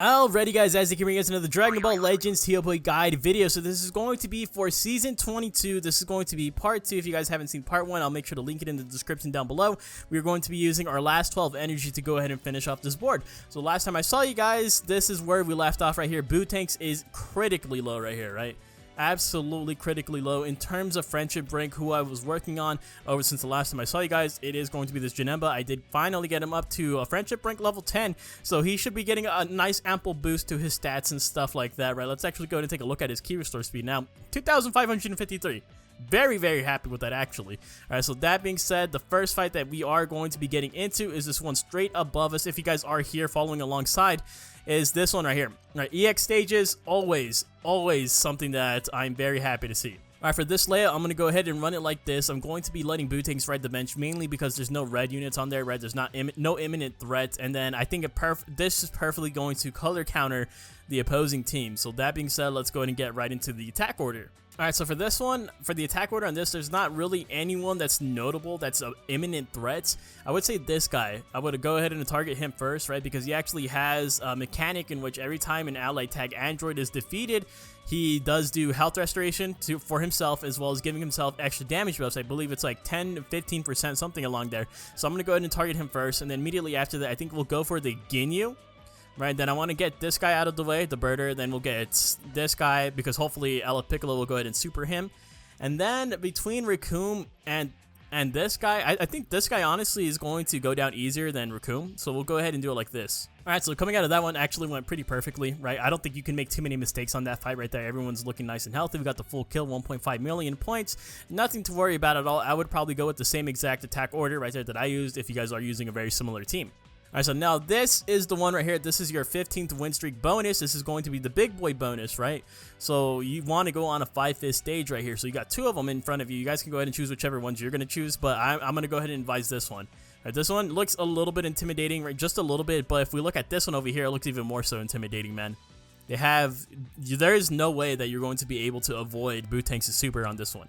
Alrighty guys, as you can bring us another Dragon Ball Legends Tealboy Guide video. So this is going to be for Season 22. This is going to be Part 2. If you guys haven't seen Part 1, I'll make sure to link it in the description down below. We're going to be using our last 12 energy to go ahead and finish off this board. So last time I saw you guys, this is where we left off right here. Bootanks is critically low right here, right? Absolutely critically low in terms of friendship rank, who I was working on over since the last time I saw you guys. It is going to be this Janemba. I did finally get him up to a friendship rank level 10, so he should be getting a nice ample boost to his stats and stuff like that, right? Let's actually go ahead and take a look at his key restore speed now. 2,553. Very happy with that, actually. Alright, so that being said, the first fight that we are going to be getting into is this one straight above us. If you guys are here following alongside, is this one right here. Alright, EX stages, always something that I'm very happy to see. Alright, for this layout, I'm going to go ahead and run it like this. I'm going to be letting Bootanks ride the bench, mainly because there's no red units on there, right? There's no imminent threat, and then I think this is perfectly going to color counter the opposing team. So that being said, let's go ahead and get right into the attack order. Alright, so for this one, for the attack order on this, there's not really anyone that's notable that's an imminent threat. I would say this guy. I would go ahead and target him first, right? Because he actually has a mechanic in which every time an allied tag android is defeated, he does do health restoration for himself, as well as giving himself extra damage buffs. I believe it's like 10 to 15%, something along there. So I'm going to go ahead and target him first, and then immediately after that, I think we'll go for the Ginyu. Right, then I want to get this guy out of the way, the birder, then we'll get this guy, because hopefully Ella Piccolo will go ahead and super him. And then between Raccoon and this guy, I think this guy honestly is going to go down easier than Raccoon, so we'll go ahead and do it like this. Alright, so coming out of that one actually went pretty perfectly, right? I don't think you can make too many mistakes on that fight right there. Everyone's looking nice and healthy. We got the full kill, 1.5 million points. Nothing to worry about at all. I would probably go with the same exact attack order right there that I used if you guys are using a very similar team. Alright, so now this is the one right here. This is your 15th win streak bonus. This is going to be the big boy bonus, right? So you want to go on a 5-5 stage right here. So you got two of them in front of you. You guys can go ahead and choose whichever ones you're going to choose, but I'm going to go ahead and advise this one. Alright, this one looks a little bit intimidating, right? Just a little bit, but if we look at this one over here, it looks even more so intimidating, man. There is no way that you're going to be able to avoid Bootanks' super on this one,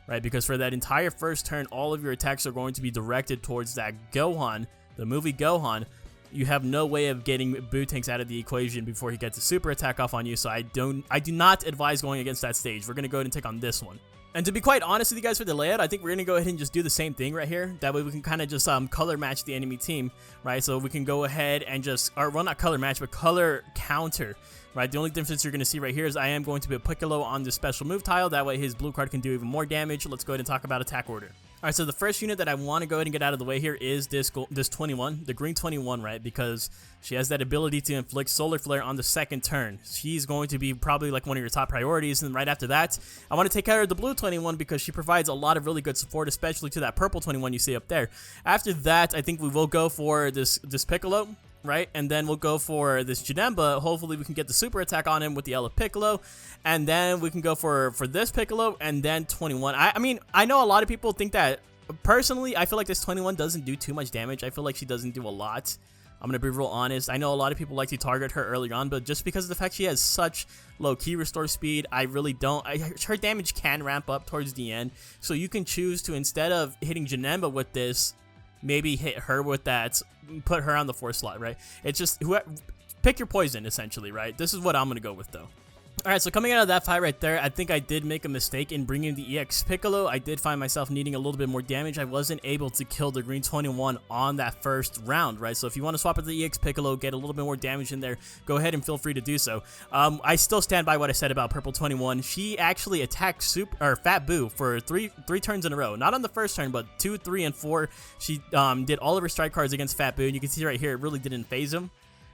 right? Because for that entire first turn, all of your attacks are going to be directed towards that Gohan, the movie Gohan. You have no way of getting Bootanks out of the equation before he gets a super attack off on you, so I do not advise going against that stage. We're going to go ahead and take on this one. And to be quite honest with you guys for the layout, I think we're going to go ahead and just do the same thing right here. That way we can kind of just color match the enemy team, right? So we can go ahead and just, or well, not color match, but color counter, right? The only difference you're going to see right here is I am going to be a Piccolo on the special move tile. That way his blue card can do even more damage. Let's go ahead and talk about attack order. Alright, so the first unit that I want to go ahead and get out of the way here is this 21, the green 21, right? Because she has that ability to inflict Solar Flare on the second turn. She's going to be probably like one of your top priorities. And right after that, I want to take care of the blue 21 because she provides a lot of really good support, especially to that purple 21 you see up there. After that, I think we will go for this Piccolo, right? And then we'll go for this Janemba. Hopefully we can get the super attack on him with the Ella Piccolo. And then we can go for this Piccolo and then 21. I mean, I know a lot of people think that, personally, I feel like this 21 doesn't do too much damage. I feel like she doesn't do a lot. I'm going to be real honest. I know a lot of people like to target her early on, but just because of the fact she has such low key restore speed, I really don't. Her damage can ramp up towards the end. So you can choose to, instead of hitting Janemba with this, maybe hit her with that, put her on the 4th slot, right? It's just, pick your poison, essentially, right? This is what I'm going to go with, though. Alright, so coming out of that fight right there, I think I did make a mistake in bringing the EX Piccolo. I did find myself needing a little bit more damage. I wasn't able to kill the green 21 on that first round, right? So if you want to swap out the EX Piccolo, get a little bit more damage in there, go ahead and feel free to do so. I still stand by what I said about purple 21. She actually attacked Fat Boo for three turns in a row. Not on the first turn, but 2, 3, and 4. She did all of her strike cards against Fat Boo, and you can see right here, it really didn't phase him.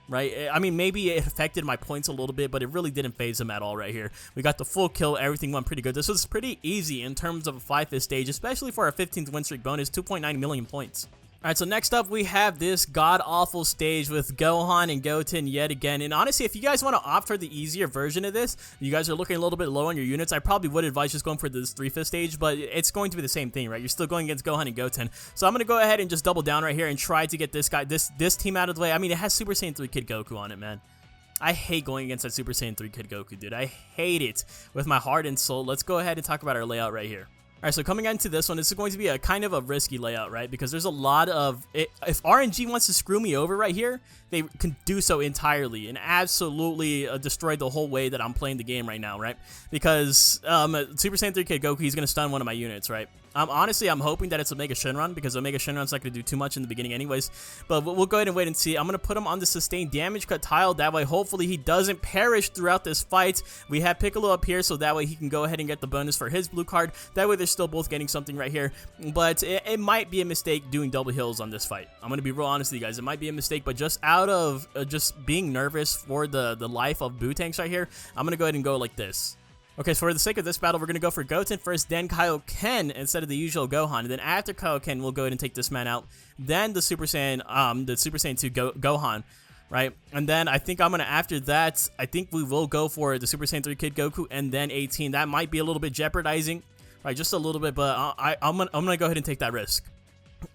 Right, I mean, maybe it affected my points a little bit, but it really didn't phase him at all right here. We got the full kill, everything went pretty good. This was pretty easy in terms of a 5-5 stage, especially for our 15th win streak bonus, 2.9 million points. Alright, so next up we have this god-awful stage with Gohan and Goten yet again. And honestly, if you guys want to opt for the easier version of this, you guys are looking a little bit low on your units, I probably would advise just going for this 3-5 stage, but it's going to be the same thing, right? You're still going against Gohan and Goten. So I'm going to go ahead and just double down right here and try to get this guy, this team out of the way. I mean, it has Super Saiyan 3 Kid Goku on it, man. I hate going against that Super Saiyan 3 Kid Goku, dude. I hate it with my heart and soul. Let's go ahead and talk about our layout right here. Alright, so coming into this one, this is going to be a kind of a risky layout, right? Because there's a lot of... if RNG wants to screw me over right here, they can do so entirely and absolutely destroy the whole way that I'm playing the game right now, right? Because Super Saiyan 3 Kid Goku, he's going to stun one of my units, right? Honestly, I'm hoping that it's Omega Shenron, because Omega Shenron's not going to do too much in the beginning anyways. But we'll go ahead and wait and see. I'm going to put him on the sustained damage cut tile. That way, hopefully, he doesn't perish throughout this fight. We have Piccolo up here, so that way he can go ahead and get the bonus for his blue card. That way, they're still both getting something right here. But it might be a mistake doing double heals on this fight. I'm going to be real honest with you guys. It might be a mistake, but just out of just being nervous for the life of Boo-Tanks right here, I'm going to go ahead and go like this. Okay, so for the sake of this battle, we're going to go for Goten first, then Kaioken instead of the usual Gohan. And then after Kaioken, we'll go ahead and take this man out. Then the Super Saiyan 2 Gohan, right? And then I think after that, I think we will go for the Super Saiyan 3 Kid Goku and then 18. That might be a little bit jeopardizing, right? Just a little bit, but I'm gonna go ahead and take that risk.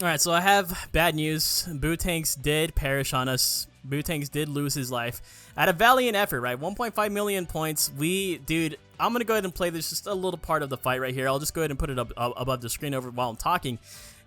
Alright, so I have bad news. Boo-Tanks did perish on us. Boo-Tanks did lose his life at a valiant effort, right? 1.5 million points. Dude, I'm going to go ahead and play this just a little part of the fight right here. I'll just go ahead and put it up above the screen over while I'm talking.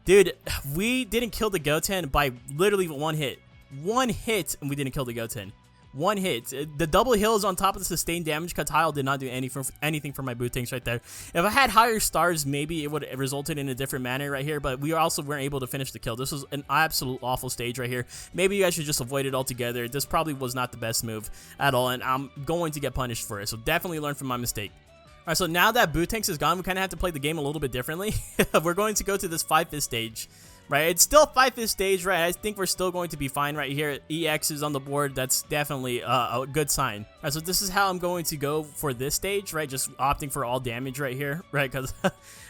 Dude, we didn't kill the Goten by literally one hit. One hit, and we didn't kill the Goten. One hit. The double heals on top of the sustained damage cut tile did not do anything for my Boo-Tanks right there. If I had higher stars, maybe it would have resulted in a different manner right here, but we also weren't able to finish the kill. This was an absolute awful stage right here. Maybe you guys should just avoid it altogether. This probably was not the best move at all, and I'm going to get punished for it, so definitely learn from my mistake. Alright, so now that Boo-Tanks is gone, we kind of have to play the game a little bit differently. We're going to go to this 5-fist stage. Right, it's still 5-fist stage, right? I think we're still going to be fine right here. EX is on the board. That's definitely a good sign. All right, so this is how I'm going to go for this stage, right? Just opting for all damage right here, right? Because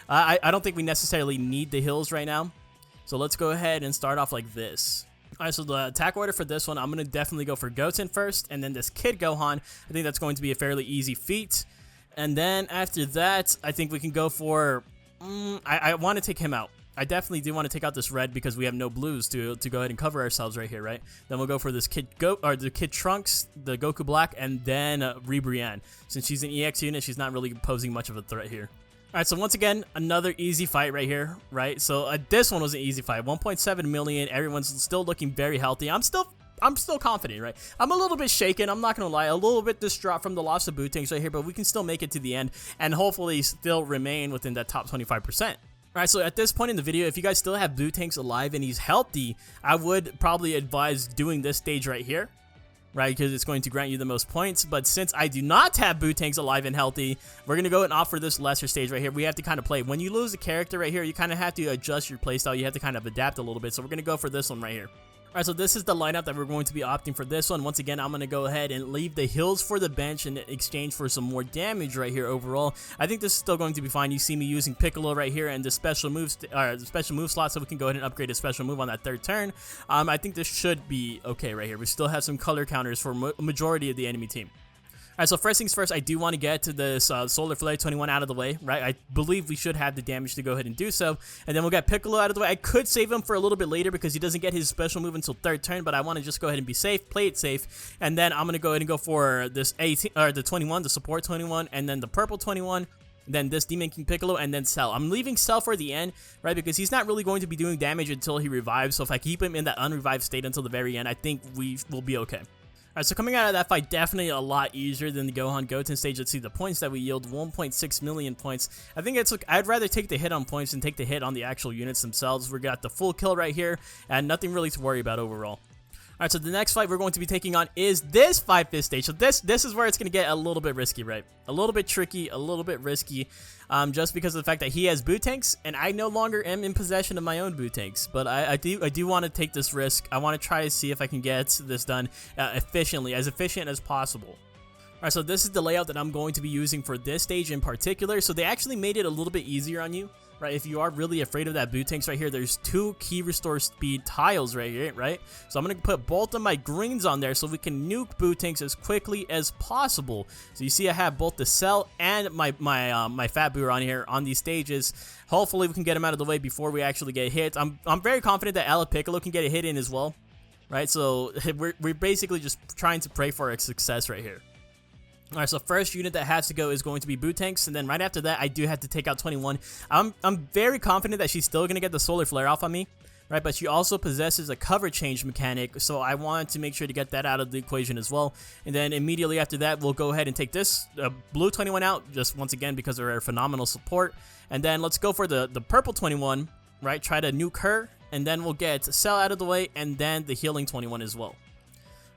I don't think we necessarily need the heals right now. So let's go ahead and start off like this. All right, so the attack order for this one, I'm going to definitely go for Goten first, and then this Kid Gohan. I think that's going to be a fairly easy feat. And then after that, I think we can go for... I want to take him out. I definitely do want to take out this red because we have no blues to go ahead and cover ourselves right here, right? Then we'll go for this the Kid Trunks, the Goku Black, and then Brienne. Since she's an EX unit, she's not really posing much of a threat here. All right, so once again, another easy fight right here, right? So this one was an easy fight. 1.7 million. Everyone's still looking very healthy. I'm still confident, right? I'm a little bit shaken, I'm not gonna lie, a little bit distraught from the loss of Boo-Tanks right here, but we can still make it to the end and hopefully still remain within that top 25%. Alright, so at this point in the video, if you guys still have Boo-Tanks alive and he's healthy, I would probably advise doing this stage right here, right? Because it's going to grant you the most points. But since I do not have Boo-Tanks alive and healthy, we're going to go and opt for this lesser stage right here. We have to kind of play. When you lose a character right here, you kind of have to adjust your playstyle. You have to kind of adapt a little bit. So we're going to go for this one right here. Alright, so this is the lineup that we're going to be opting for this one. Once again, I'm going to go ahead and leave the heals for the bench in exchange for some more damage right here overall. I think this is still going to be fine. You see me using Piccolo right here and the special move slot, so we can go ahead and upgrade a special move on that third turn. I think this should be okay right here. We still have some color counters for majority of the enemy team. Alright, so first things first, I do want to get to this Solar Flare 21 out of the way, right? I believe we should have the damage to go ahead and do so. And then we'll get Piccolo out of the way. I could save him for a little bit later because he doesn't get his special move until third turn, but I want to just go ahead and be safe, play it safe. And then I'm going to go ahead and go for this 18, or the 21, the support 21, and then the purple 21. Then this Demon King Piccolo, and then Cell. I'm leaving Cell for the end, right, because he's not really going to be doing damage until he revives. So if I keep him in that unrevived state until the very end, I think we will be okay. Alright, so coming out of that fight, definitely a lot easier than the Gohan Goten stage. Let's see the points that we yield, 1.6 million points. I think I'd rather take the hit on points than take the hit on the actual units themselves. We got the full kill right here, and nothing really to worry about overall. Alright, so the next fight we're going to be taking on is this 5-fist stage. So this is where it's going to get a little bit risky, right? A little bit tricky, a little bit risky, just because of the fact that he has Boo-Tanks, and I no longer am in possession of my own Boo-Tanks. But I do want to take this risk. I want to try to see if I can get this done efficiently, as efficient as possible. Alright, so this is the layout that I'm going to be using for this stage in particular. So they actually made it a little bit easier on you. Right, if you are really afraid of that Boo-Tanks right here, there's 2 key restore speed tiles right here, right? So I'm going to put both of my greens on there so we can nuke Boo-Tanks as quickly as possible. So you see I have both the Cell and my Fat Boo on here on these stages. Hopefully we can get them out of the way before we actually get hit. I'm very confident that Ala Piccolo can get a hit in as well, right? So we're basically just trying to pray for a success right here. Alright, so first unit that has to go is going to be Bootanks, and then right after that, I do have to take out 21. I'm very confident that she's still going to get the Solar Flare off on me, right? But she also possesses a cover change mechanic, so I wanted to make sure to get that out of the equation as well. And then immediately after that, we'll go ahead and take this blue 21 out, just once again because of her phenomenal support. And then let's go for the purple 21, right? Try to nuke her, and then we'll get Cell out of the way, and then the healing 21 as well.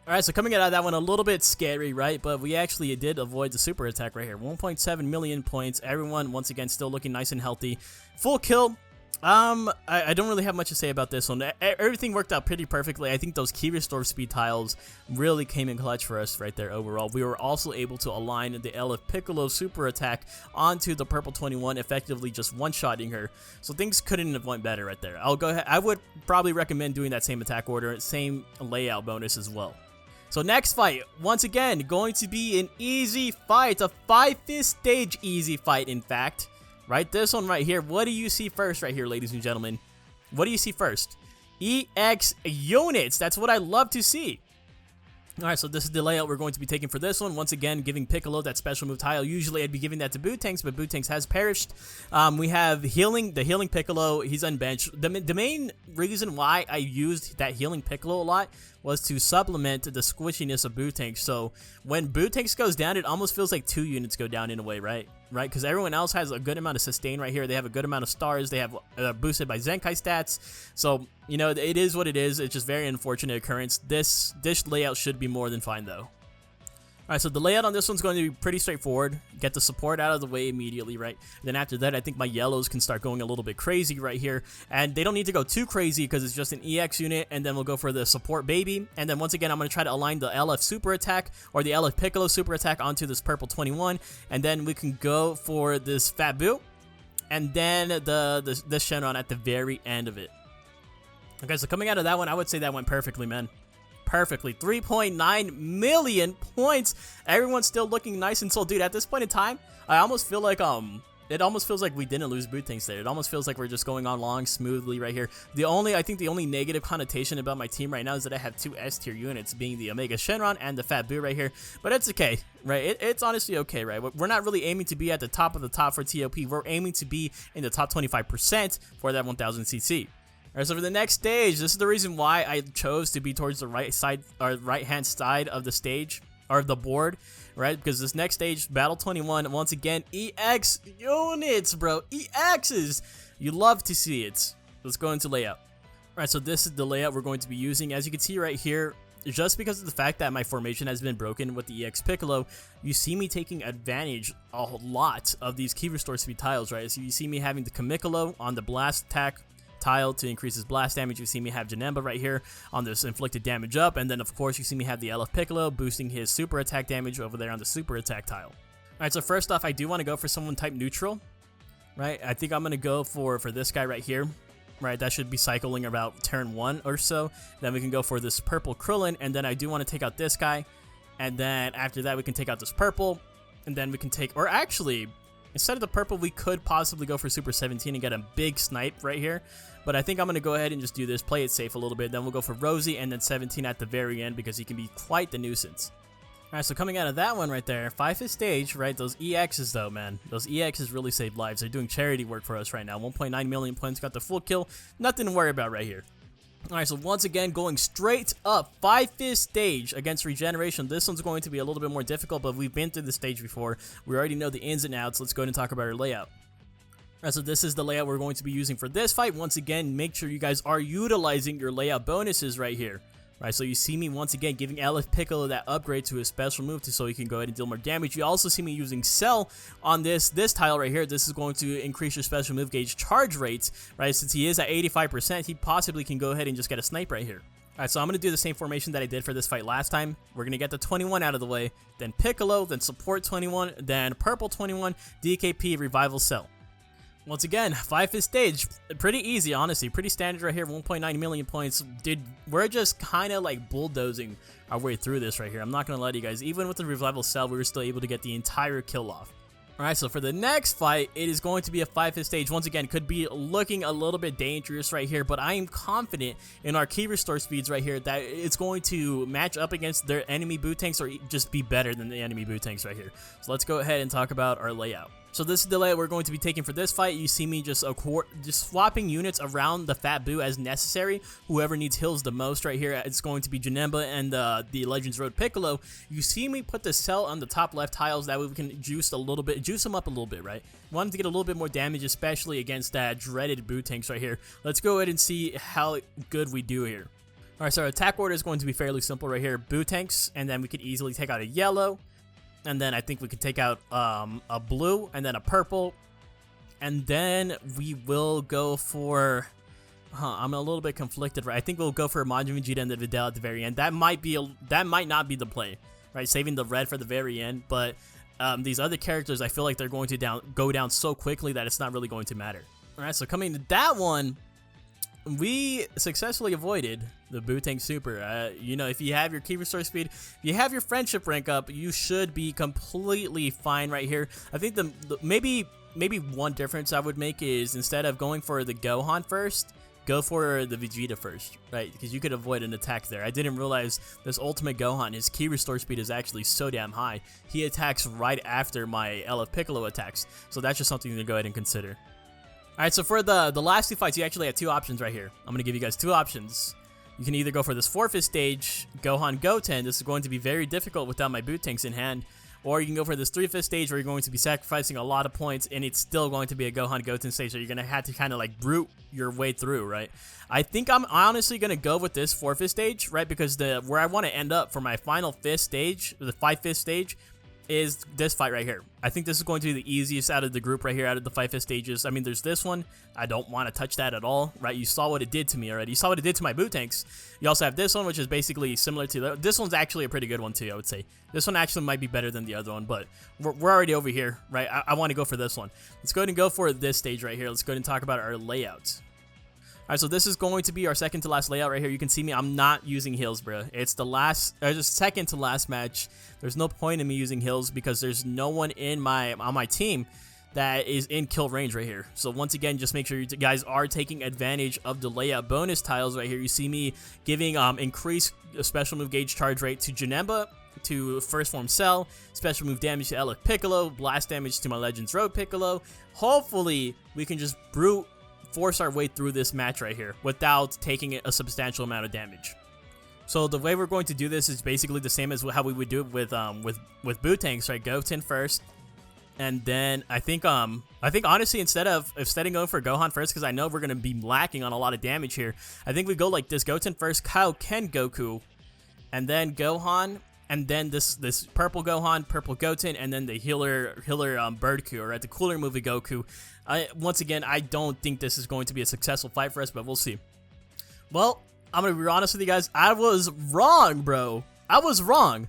Alright, so coming out of that one, a little bit scary, right? But we actually did avoid the super attack right here. 1.7 million points. Everyone, once again, still looking nice and healthy. Full kill. I don't really have much to say about this one. Everything worked out pretty perfectly. I think those key restore speed tiles really came in clutch for us right there overall. We were also able to align the LF Piccolo super attack onto the purple 21, effectively just one-shotting her. So things couldn't have went better right there. I'll go ahead. I would probably recommend doing that same attack order, same layout bonus as well. So next fight, once again, going to be an easy fight, a 5th stage easy fight, in fact. Right, this one right here, what do you see first right here, ladies and gentlemen? What do you see first? EX units, that's what I love to see. Alright, so this is the layout we're going to be taking for this one. Once again, giving Piccolo that special move tile. Usually I'd be giving that to Bootanks, but Bootanks has perished. We have the healing Piccolo. He's unbenched. The main reason why I used that healing Piccolo a lot was to supplement the squishiness of Bootanks. So when Bootanks goes down, it almost feels like 2 units go down in a way, right? Because everyone else has a good amount of sustain right here. They have a good amount of stars. They have boosted by Zenkai stats. So, you know, it is what it is. It's just very unfortunate occurrence. This layout should be more than fine, though. Alright, so the layout on this one's going to be pretty straightforward. Get the support out of the way immediately, right? Then after that, I think my yellows can start going a little bit crazy right here. And they don't need to go too crazy because it's just an EX unit. And then we'll go for the support baby. And then once again, I'm going to try to align the LF super attack or the LF Piccolo super attack onto this purple 21. And then we can go for this Fat Boo. And then the Shenron at the very end of it. Okay, so coming out of that one, I would say that went perfectly, man. Perfectly. 3.9 million points. Everyone's still looking nice and sold. Dude, at this point in time, I almost feel like it almost feels like we didn't lose Bootanks there. It almost feels like we're just going on along smoothly right here. I think the only negative connotation about my team right now is that I have 2 S tier units, being the Omega Shenron and the Fat Boo right here. But it's okay, right? It's honestly okay, right? We're not really aiming to be at the top of the top for TOP. We're aiming to be in the top 25% for that 1000 CC. Alright, so for the next stage, this is the reason why I chose to be towards the right side or right-hand side of the stage or the board, right? Because this next stage, Battle 21, once again, EX units, bro. EXs. You love to see it. Let's go into layout. Alright, so this is the layout we're going to be using. As you can see right here, just because of the fact that my formation has been broken with the EX Piccolo, you see me taking advantage a lot of these key restore speed tiles, right? So you see me having the Kamikolo on the blast attack tile to increase his blast damage. You see me have Janemba right here on this inflicted damage up, and then of course you see me have the LF Piccolo boosting his super attack damage over there on the super attack tile. Alright, so first off, I do want to go for someone type neutral, right? I think I'm going to go for this guy right here, right? That should be cycling about turn 1 or so. Then we can go for this purple Krillin, and then I do want to take out this guy, and then after that we can take out this purple, and then we can take, or actually, instead of the purple, we could possibly go for Super 17 and get a big snipe right here. But I think I'm going to go ahead and just do this, play it safe a little bit. Then we'll go for Rosie and then 17 at the very end because he can be quite the nuisance. Alright, so coming out of that one right there, 5th stage, right? Those EXs though, man. Those EXs really saved lives. They're doing charity work for us right now. 1.9 million points, got the full kill. Nothing to worry about right here. Alright, so once again, going straight up, 5th stage against Regeneration. This one's going to be a little bit more difficult, but we've been through this stage before. We already know the ins and outs. Let's go ahead and talk about our layout. Alright, so this is the layout we're going to be using for this fight. Once again, make sure you guys are utilizing your layout bonuses right here. Right, so you see me once again giving LF Piccolo that upgrade to his special move so he can go ahead and deal more damage. You also see me using Cell on this tile right here. This is going to increase your special move gauge charge rates, right? Since he is at 85%, he possibly can go ahead and just get a snipe right here. Alright, so I'm going to do the same formation that I did for this fight last time. We're going to get the 21 out of the way, then Piccolo, then Support 21, then Purple 21, DKP, Revival Cell. Once again, 5th stage, pretty easy, honestly, pretty standard right here, 1.9 million points. Dude, we're just kind of like bulldozing our way through this right here. I'm not going to lie to you guys, even with the Revival Cell, we were still able to get the entire kill off. Alright, so for the next fight, it is going to be a 5-hit stage. Once again, could be looking a little bit dangerous right here, but I am confident in our key restore speeds right here that it's going to match up against their enemy boot tanks or just be better than the enemy boot tanks right here. So let's go ahead and talk about our layout. So this is the layout we're going to be taking for this fight. You see me just swapping units around the Fat Boo as necessary. Whoever needs heals the most right here, it's going to be Janemba and the Legends Road Piccolo. You see me put the cell on the top left tiles, that way we can juice them up a little bit, right? Wanted to get a little bit more damage, especially against that dreaded boot tanks right here. Let's go ahead and see how good we do here. Alright, so our attack order is going to be fairly simple right here. Boot tanks, and then we could easily take out a yellow. And then I think we could take out a blue and then a purple. And then we will go for... I'm a little bit conflicted, right? I think we'll go for a Majin Vegeta and the Videl at the very end. That might not be the play, right? Saving the red for the very end. But these other characters, I feel like they're going to go down so quickly that it's not really going to matter. Alright, so coming to that one, we successfully avoided the Boot Tank Super. You know, if you have your key restore speed, if you have your friendship rank up, you should be completely fine right here. I think maybe one difference I would make is instead of going for the Gohan first, go for the Vegeta first, right? Because you could avoid an attack there. I didn't realize this Ultimate Gohan, his key restore speed is actually so damn high. He attacks right after my LF Piccolo attacks, so that's just something to go ahead and consider. Alright, so for the last two fights, you actually have two options right here. I'm going to give you guys two options. You can either go for this 4-5th stage, Gohan Goten. This is going to be very difficult without my boot tanks in hand. Or you can go for this 3-5th stage where you're going to be sacrificing a lot of points, and it's still going to be a Gohan Goten stage, so you're going to have to kind of like brute your way through, right? I think I'm honestly going to go with this 4-5th stage, right? Because where I want to end up for my final 5th stage, the 5-5th stage, is this fight right here. I think this is going to be the easiest out of the group right here, out of the 5-5th stages. I mean, there's this one. I don't want to touch that at all, right? You saw what it did to me already. You saw what it did to my boot tanks. You also have this one, which is basically similar to this one's actually a pretty good one too, I would say. This one actually might be better than the other one, but we're already over here, right? I want to go for this one. Let's go ahead and go for this stage right here. Let's go ahead and talk about our layouts. Alright, so this is going to be our second to last layout right here. You can see me, I'm not using heals, bro. It's the second to last match. There's no point in me using heals because there's no one on my team that is in kill range right here. So once again, just make sure you guys are taking advantage of the layout bonus tiles right here. You see me giving increased special move gauge charge rate to Janemba, to First Form Cell, special move damage to LF Piccolo, blast damage to my Legends Road Piccolo. Hopefully, we can just force our way through this match right here without taking a substantial amount of damage. So the way we're going to do this is basically the same as how we would do it with boot tanks, right? Goten first, and then I think honestly instead of going for Gohan first, because I know we're gonna be lacking on a lot of damage here, I think we go like this: Goten first, Kaioken Goku, and then Gohan, and then this purple Gohan, purple Goten, and then the healer Birdku, right? The cooler movie Goku. Once again, I don't think this is going to be a successful fight for us, but we'll see. Well, I'm going to be honest with you guys. I was wrong, bro. I was wrong.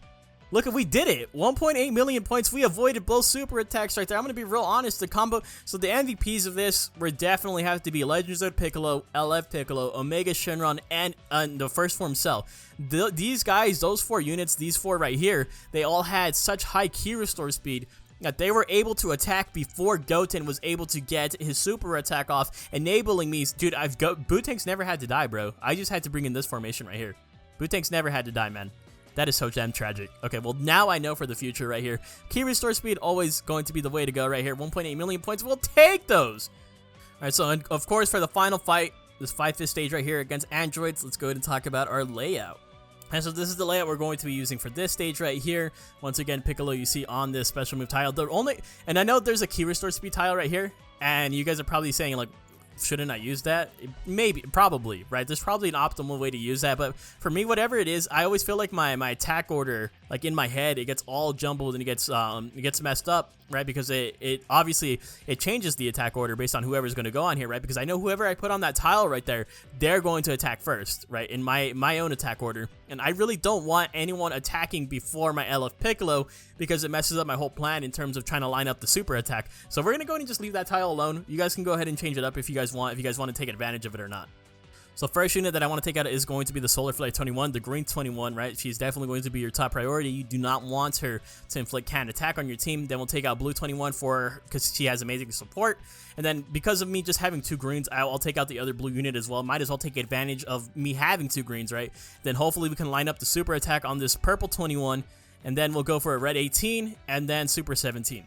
Look, we did it. 1.8 million points. We avoided both super attacks right there. I'm going to be real honest. The combo. So the MVPs of this would definitely have to be Legends of Piccolo, LF Piccolo, Omega Shenron, and the First Form Cell. These guys, those 4 units, these 4 right here, they all had such high key restore speed that they were able to attack before Goten was able to get his super attack off, enabling me. Dude, boot tanks never had to die, bro. I just had to bring in this formation right here. Boot tanks never had to die, man. That is so damn tragic. Okay, well, now I know for the future right here. Key restore speed always going to be the way to go right here. 1.8 million points. We'll take those. All right, so of course for the final fight, this 5-5th stage right here against androids, let's go ahead and talk about our layout. And so this is the layout we're going to be using for this stage right here. Once again, Piccolo you see on this special move tile. And I know there's a key restore speed tile right here, and you guys are probably saying like, shouldn't I use that? Maybe, probably, right? There's probably an optimal way to use that, but for me, whatever it is, I always feel like my attack order, like in my head, it gets all jumbled and it gets messed up, right? Because it obviously it changes the attack order based on whoever's going to go on here, right? Because I know whoever I put on that tile right there, they're going to attack first, right? In my own attack order, and I really don't want anyone attacking before my LF Piccolo because it messes up my whole plan in terms of trying to line up the super attack. So we're gonna go ahead and just leave that tile alone. You guys can go ahead and change it up if you guys want to take advantage of it or not. So first unit that I want to take out is going to be the Solar Flare 21, the Green 21, right? She's definitely going to be your top priority. You do not want her to inflict can attack on your team. Then we'll take out Blue 21 because she has amazing support. And then because of me just having 2 greens, I'll take out the other blue unit as well. Might as well take advantage of me having 2 greens, right? Then hopefully we can line up the super attack on this purple 21, and then we'll go for a red 18 and then super 17.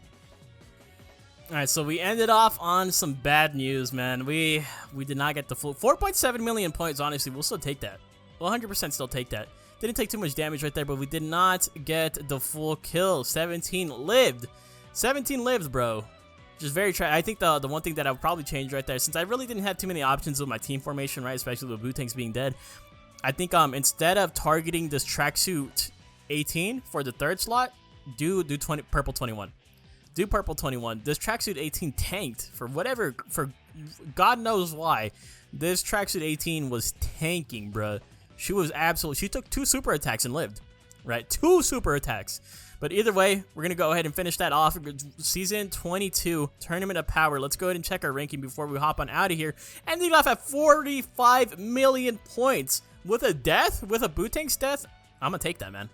Alright, so we ended off on some bad news, man. We did not get the full 4.7 million points. Honestly, we'll still take that. We'll 100% still take that. Didn't take too much damage right there, but we did not get the full kill. 17 lived. 17 lived, bro. Just very I think the one thing that I would probably change right there, since I really didn't have too many options with my team formation, right, especially with blue tanks being dead, I think instead of targeting this tracksuit 18 for the 3rd slot, do purple 21. Do purple 21. This tracksuit 18 tanked for God knows why. This tracksuit 18 was tanking, bruh. She took 2 super attacks and lived, right? 2 super attacks. But either way, we're gonna go ahead and finish that off. Season 22 Tournament of Power. Let's go ahead and check our ranking before we hop on out of here. Ending off at 45 million points with a death, with a boot tank's death. I'm gonna take that, man.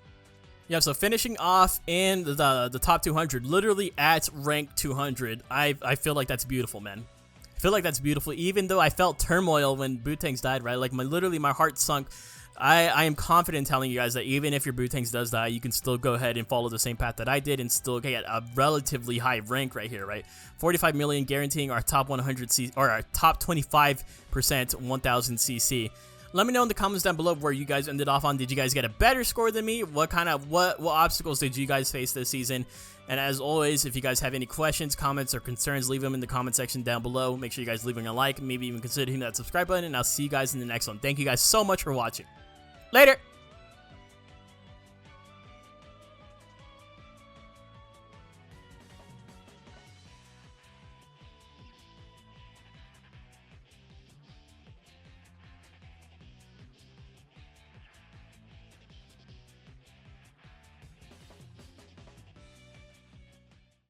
Yeah, so finishing off in the top 200, literally at rank 200, I feel like that's beautiful, man. I feel like that's beautiful, even though I felt turmoil when boot tanks died, right? Like, literally my heart sunk. I am confident telling you guys that even if your boot tanks does die, you can still go ahead and follow the same path that I did and still get a relatively high rank right here, right? 45 million guaranteeing our top 100 CC, or our top 25% 1000 CC. Let me know in the comments down below where you guys ended off on. Did you guys get a better score than me? What obstacles did you guys face this season? And as always, if you guys have any questions, comments, or concerns, leave them in the comment section down below. Make sure you guys leaving a like, maybe even consider hitting that subscribe button, and I'll see you guys in the next one. Thank you guys so much for watching. Later!